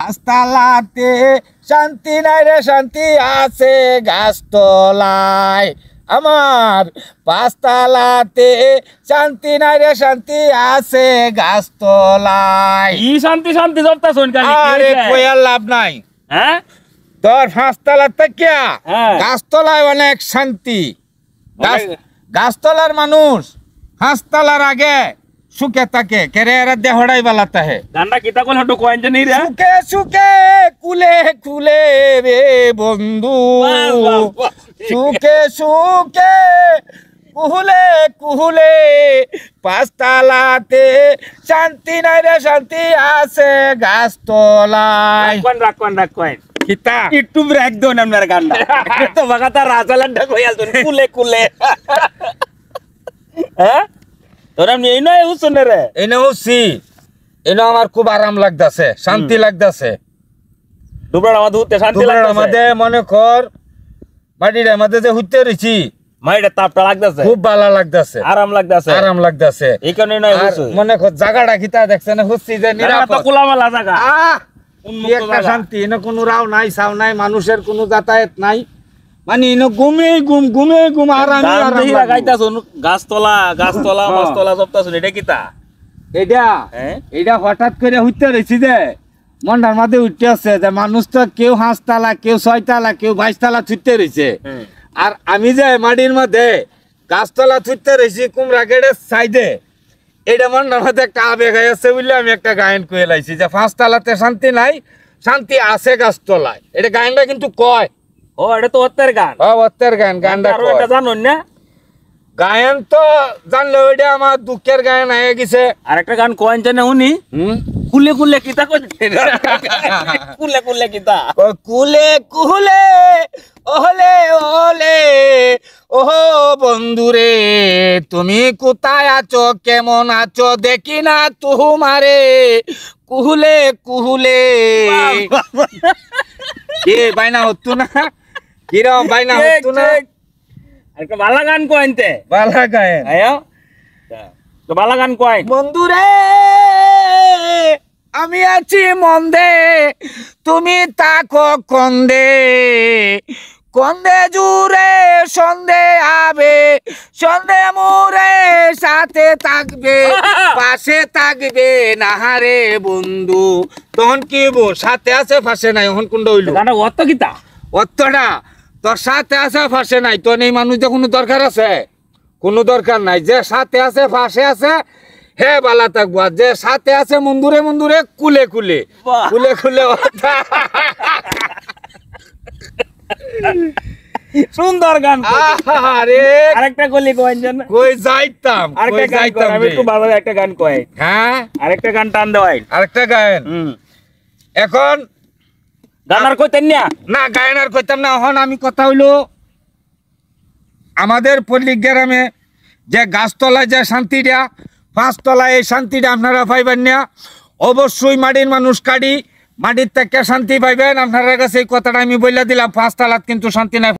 গাছতলাতে শান্তি নাই রে শান্তি আছে গাছতলায় আমার পাঁচতলাতে শান্তি নাই রে শান্তি আছে গাছতলায়। কি শান্তি শান্তি জপতাছন খালি? আরে কইয়ার লাভ নাই। হ্যাঁ তোর পাঁচতলা থেকে হ্যাঁ। গাছতলায় অনেক শান্তি। গাছতলার মানুষ পাঁচতলার আগে সুখে থাকে কেরে এরা দেহড়াই বালাতে হে। গান্ডা কিতা কোন হটো কইন জানি রে? সুখে সুখে কুলে কুলে রে বন্ধু, সুখে সুখে কুহুলে কুহুলে পাঁচতলাতে শান্তি নাই রে শান্তি আছে গাছতলায়। রাখ কিতা একটু ব্রেক দন আপনার গান্ডা তো বাগাতা রাজালান্ডা কইয়াছন কুলে কুলে। হ্যাঁ তোরা নেই না উছনে রে? এনে হচ্ছি এনে আমার খুব আরাম লাগতাছে, শান্তি লাগতাছে। দুবড়া আমাদের উঠতে শান্তি লাগতাছে। আমাদের মনে কর মাটির আমাদের যে হুইতে রইছি মাইটা তাপটা লাগতাছে, খুব ভালো লাগতাছে, আরাম লাগতাছে, আরাম লাগতাছে। এই কারণে নয় হচ্ছে মনে কর জায়গাটা কিতা দেখছেন হচ্ছি যে নিরাপদ খোলামেলা জায়গা, কি একটা শান্তি। এনে কোনো রাও নাই সাও নাই, মানুষের কোনো যাতায়াত নাই, মানে এনে ঘুমে ঘুম আরাম গাইতাছন। গাছতলা গাছতলা মাছতলা জপতাছন, এটা কিতা? এটা হঠাৎ করে হইতে রয়েছি যে মন্ডার মাঝে উঠতে আসছে যে মানুষ তো কেউ 5 তালা, কেউ 6 তালা, কেউ 22 তালা ছুটতে রয়েছে। আর আমি যে মাটির মধ্যে গাছতলা ছুটতে রয়েছি কুমড়া গেটের সাইডে, এটা মন্ডার মধ্যে একটা আবেগ আছে বললে আমি একটা গায়ন কয়ে লাইছি যে 5 তালাতে শান্তি নাই, শান্তি আছে গাছতলায়। এটা গায়নটা কিন্তু কয়। ও এটা তো অত্যার গান। অত্যার গান, গানটা জানুন না? গায়ন তো জানলে ওইটা আমার দুঃখের গায়ন হয়ে গেছে। আর একটা গান কয়েন জানে উনি কুলে কুলে কিতা কই? কুলে কুলে কিতা? কুলে কুলে ওহলে ওহলে ওহো বন্ধুরে তুমি কোথায় আছো, কেমন আছো দেখি না তুমারে কুহুলে কুহুলে। কে বাইনা হতো না? কিরম বাইনা হতো না? একটা বালা গান কইনতে, বালা গায়ন আয়া তো বালা গান কই। বন্ধুরে আমি আছি মন্দে তুমি তাকো কন্দে, কন্দে জুড়ে সন্ধে আবে, সন্ধে মুরে সাথে থাকবে পাশে থাকবে নাহারে বন্ধু। তখন কি বো সাথে আছে পাশে নাই, এখন কোনটা হইল গানটা? অত কিতা অতটা তোর সাথে আছে পাশে নাই, তো এই মানুষ যে কোনো দরকার আছে? কোনো দরকার নাই। যে সাথে আছে পাশে আছে হে বালা থাকবো, আর যে সাথে আছে মন্দুরে মন্দুরে কুলে কুলে কুলে কুলে। সুন্দর গান। আরে আরেকটা গলি কইন জান? কই যাইতাম, আরেকটা গান কই, আমি একটু ভালো একটা গান কই। হ্যাঁ আরেকটা গান টান দেওয়াই, আরেকটা গায়ন। এখন গান আর কইতেন না? না গায়ন আর কইতাম না। এখন আমি কথা হইলো আমাদের পল্লী গ্রামে যে গাছতলায় যে শান্তিটা, 5 তলায় এই শান্তিটা আপনারা পাইবেন না। অবশ্যই মাটির মানুষ কাটি, মাটির থেকে শান্তি পাইবেন। আপনার কাছে এই কথাটা আমি বলে দিলাম, 5 তলাত কিন্তু শান্তি নাই।